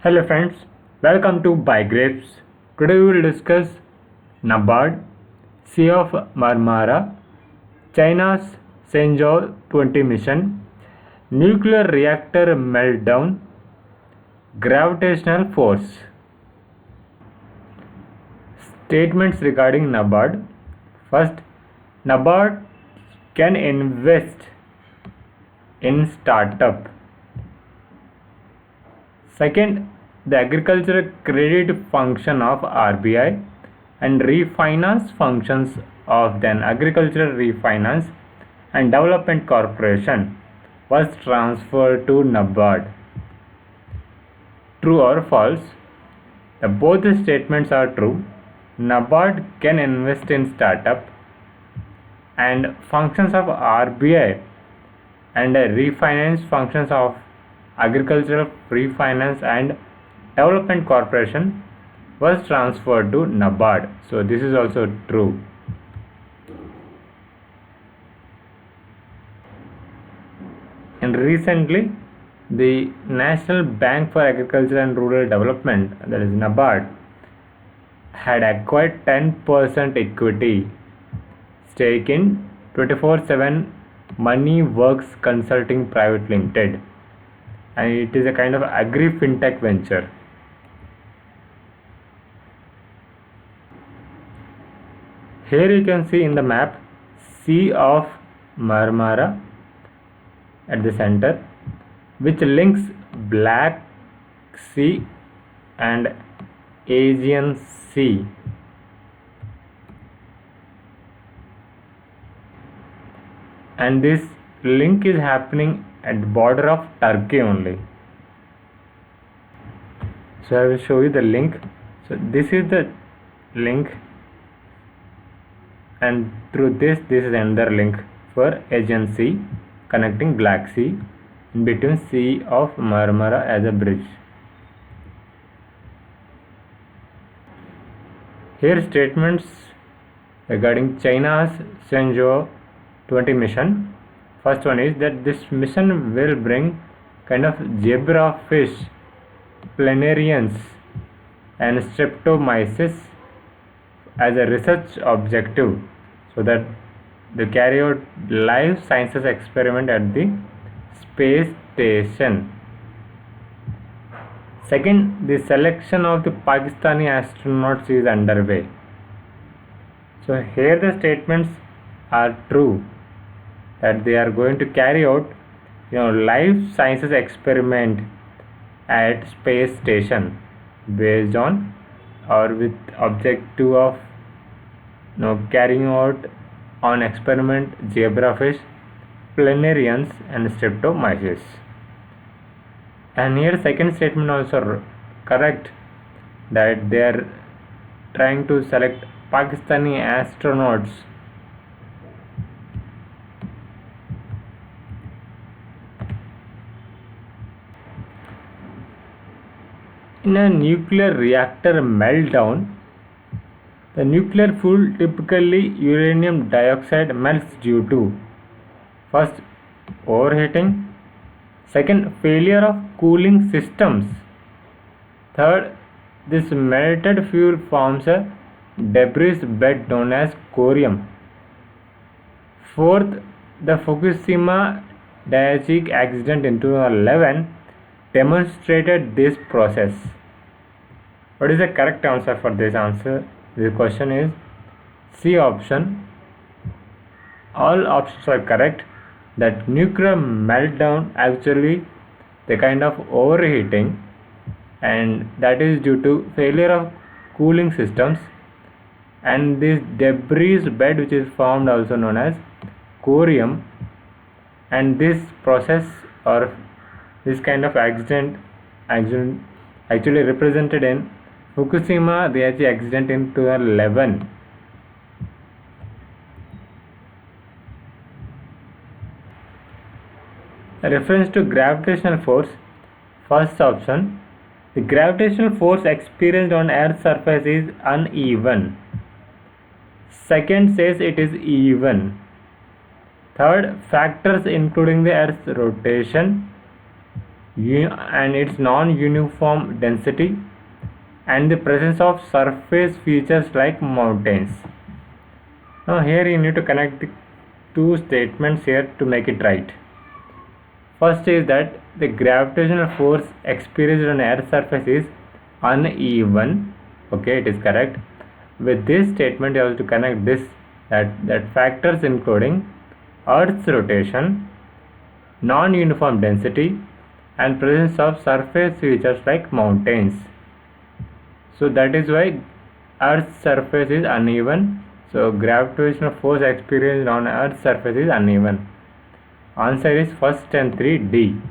Hello friends, welcome to Bygrayps. Today we will discuss NABARD, Sea of Marmara, China's Shenzhou 20 mission, nuclear reactor meltdown, gravitational force. Statements regarding NABARD. First, NABARD can invest in startup. Second, the agricultural credit function of RBI and refinance functions of then agricultural refinance and development corporation was transferred to NABARD. True or false? Both the statements are true. NABARD can invest in startup and functions of RBI and refinance functions of agricultural refinance and development corporation was transferred to NABARD. So this is also true. And recently the National Bank for Agriculture and Rural Development, that is NABARD, had acquired 10% equity stake in 24/7 Money Works Consulting Private Limited, and it is a kind of agri-fintech venture. Here you can see in the map Sea of Marmara at the center, which links Black Sea and Aegean Sea. And this link is happening at the border of Turkey only. So I will show you the link. So this is the link, and through this is another link for Aegean Sea connecting Black Sea in between Sea of Marmara as a bridge. Here statements regarding China's Shenzhou 20 mission. First one is that this mission will bring kind of zebrafish, planarians and streptomyces as a research objective, so that they carry out life sciences experiment at the space station. Second, the selection of the Pakistani astronauts is underway. So here the statements are true, that they are going to carry out life sciences experiment at space station based on or with objective of carrying out on experiment zebrafish, planarians and streptomyces. And here second statement also correct, that they are trying to select Pakistani astronauts in a nuclear reactor meltdown. The nuclear fuel, typically uranium dioxide, melts due to first, overheating, second, failure of cooling systems, third, this melted fuel forms a debris bed known as corium, fourth, the Fukushima Daiichi accident in 2011 demonstrated this process. What is the correct answer for this answer? The question is C option. All options are correct. That nuclear meltdown actually the kind of overheating, and that is due to failure of cooling systems, and this debris bed which is formed also known as corium, and this process or this kind of accident actually represented in Fukushima Daiichi accident in 2011. A reference to gravitational force. First option, the gravitational force experienced on Earth's surface is uneven. Second says it is even. Third, factors including the Earth's rotation and its non-uniform density, and the presence of surface features like mountains. Now here you need to connect the two statements here to make it right. First is that the gravitational force experienced on Earth's surface is uneven. Okay, it is correct. With this statement you have to connect this, that factors including Earth's rotation, non-uniform density, and presence of surface features like mountains. So that is why Earth's surface is uneven. So gravitational force experienced on Earth's surface is uneven. Answer is first and 3D.